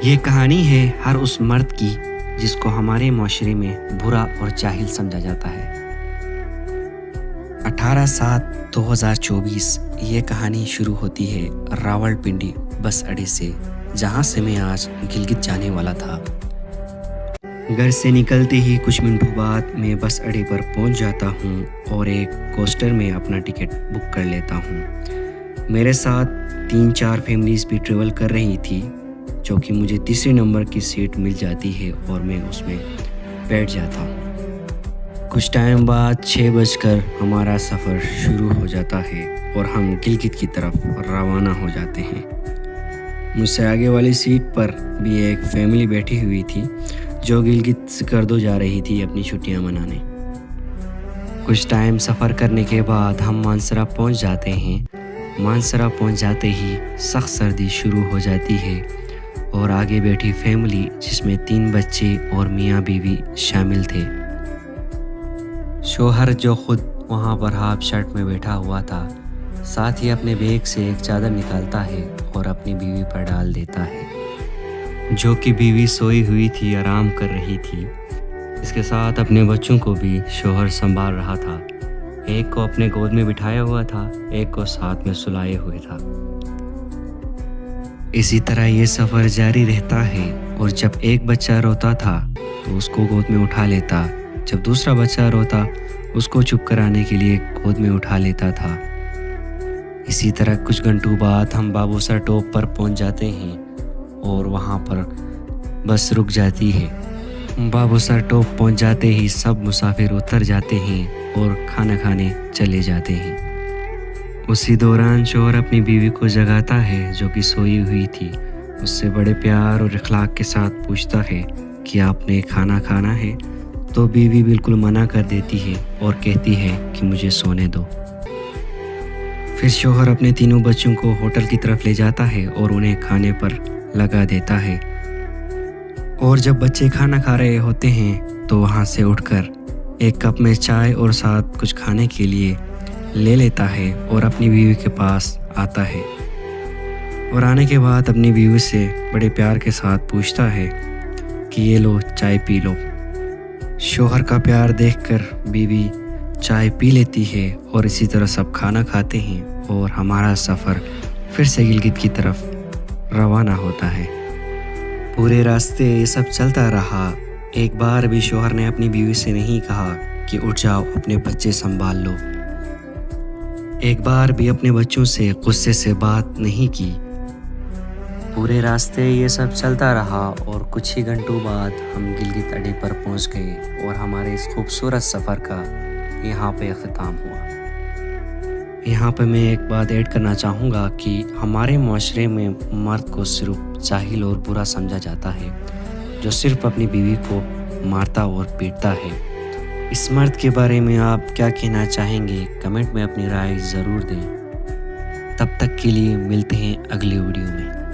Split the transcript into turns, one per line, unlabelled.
یہ کہانی ہے ہر اس مرد کی جس کو ہمارے معاشرے میں برا اور جاہل سمجھا جاتا ہے۔ 18/7/2024 یہ کہانی شروع ہوتی ہے راولپنڈی بس اڈے سے، جہاں سے میں آج گلگت جانے والا تھا۔ گھر سے نکلتے ہی کچھ منٹوں بعد میں بس اڈے پر پہنچ جاتا ہوں اور ایک کوسٹر میں اپنا ٹکٹ بک کر لیتا ہوں۔ میرے ساتھ 3-4 فیملیز بھی ٹریول کر رہی تھی، جو کہ مجھے تیسرے نمبر کی سیٹ مل جاتی ہے اور میں اس میں بیٹھ جاتا ہوں۔ کچھ ٹائم بعد 6 بج کر ہمارا سفر شروع ہو جاتا ہے اور ہم گلگت کی طرف روانہ ہو جاتے ہیں۔ مجھ سے آگے والی سیٹ پر بھی ایک فیملی بیٹھی ہوئی تھی جو گلگت سکردو جا رہی تھی اپنی چھٹیاں منانے۔ کچھ ٹائم سفر کرنے کے بعد ہم مانسرا پہنچ جاتے ہیں۔ مانسرا پہنچ جاتے ہی سخت سردی شروع ہو جاتی ہے اور آگے بیٹھی فیملی جس میں 3 بچے اور میاں بیوی شامل تھے۔ شوہر جو خود وہاں پر ہاف شرٹ میں بیٹھا ہوا تھا، ساتھ ہی اپنے بیگ سے ایک چادر نکالتا ہے اور اپنی بیوی پر ڈال دیتا ہے، جو کہ بیوی سوئی ہوئی تھی، آرام کر رہی تھی۔ اس کے ساتھ اپنے بچوں کو بھی شوہر سنبھال رہا تھا۔ ایک کو اپنے گود میں بٹھایا ہوا تھا، ایک کو ساتھ میں سلائے ہوئے تھا۔ اسی طرح یہ سفر جاری رہتا ہے اور جب ایک بچہ روتا تھا تو اس کو گود میں اٹھا لیتا، جب دوسرا بچہ روتا اس کو چپ کرانے کے لیے گود میں اٹھا لیتا تھا۔ اسی طرح کچھ گھنٹوں بعد ہم بابوسر ٹاپ پر پہنچ جاتے ہیں اور وہاں پر بس رک جاتی ہے۔ بابوسر ٹاپ پہنچ جاتے ہی سب مسافر اتر جاتے ہیں اور کھانا کھانے چلے جاتے ہیں۔ اسی دوران شوہر اپنی بیوی کو جگاتا ہے جو کہ سوئی ہوئی تھی، اس سے بڑے پیار اور اخلاق کے ساتھ پوچھتا ہے کہ آپ نے کھانا کھانا ہے؟ تو بیوی بالکل منع کر دیتی ہے اور کہتی ہے کہ مجھے سونے دو۔ پھر شوہر اپنے تینوں بچوں کو ہوٹل کی طرف لے جاتا ہے اور انہیں کھانے پر لگا دیتا ہے، اور جب بچے کھانا کھا رہے ہوتے ہیں تو وہاں سے اٹھ کر ایک کپ میں چائے اور ساتھ کچھ کھانے کے لیے لے لیتا ہے اور اپنی بیوی کے پاس آتا ہے، اور آنے کے بعد اپنی بیوی سے بڑے پیار کے ساتھ پوچھتا ہے کہ یہ لو چائے پی لو۔ شوہر کا پیار دیکھ کر بیوی چائے پی لیتی ہے اور اسی طرح سب کھانا کھاتے ہیں اور ہمارا سفر پھر سے گلگت کی طرف روانہ ہوتا ہے۔ پورے راستے یہ سب چلتا رہا۔ ایک بار بھی شوہر نے اپنی بیوی سے نہیں کہا کہ اٹھ جاؤ اپنے بچے سنبھال لو، ایک بار بھی اپنے بچوں سے غصے سے بات نہیں کی۔ پورے راستے یہ سب چلتا رہا اور کچھ ہی گھنٹوں بعد ہم گلگت اڈے پر پہنچ گئے اور ہمارے اس خوبصورت سفر کا یہاں پہ اختتام ہوا۔ یہاں پہ میں ایک بات ایڈ کرنا چاہوں گا کہ ہمارے معاشرے میں مرد کو صرف جاہل اور برا سمجھا جاتا ہے، جو صرف اپنی بیوی کو مارتا اور پیٹتا ہے۔ اس مرد کے بارے میں آپ کیا کہنا چاہیں گے؟ کمنٹ میں اپنی رائے ضرور دیں۔ تب تک کے لیے ملتے ہیں اگلی ویڈیو میں۔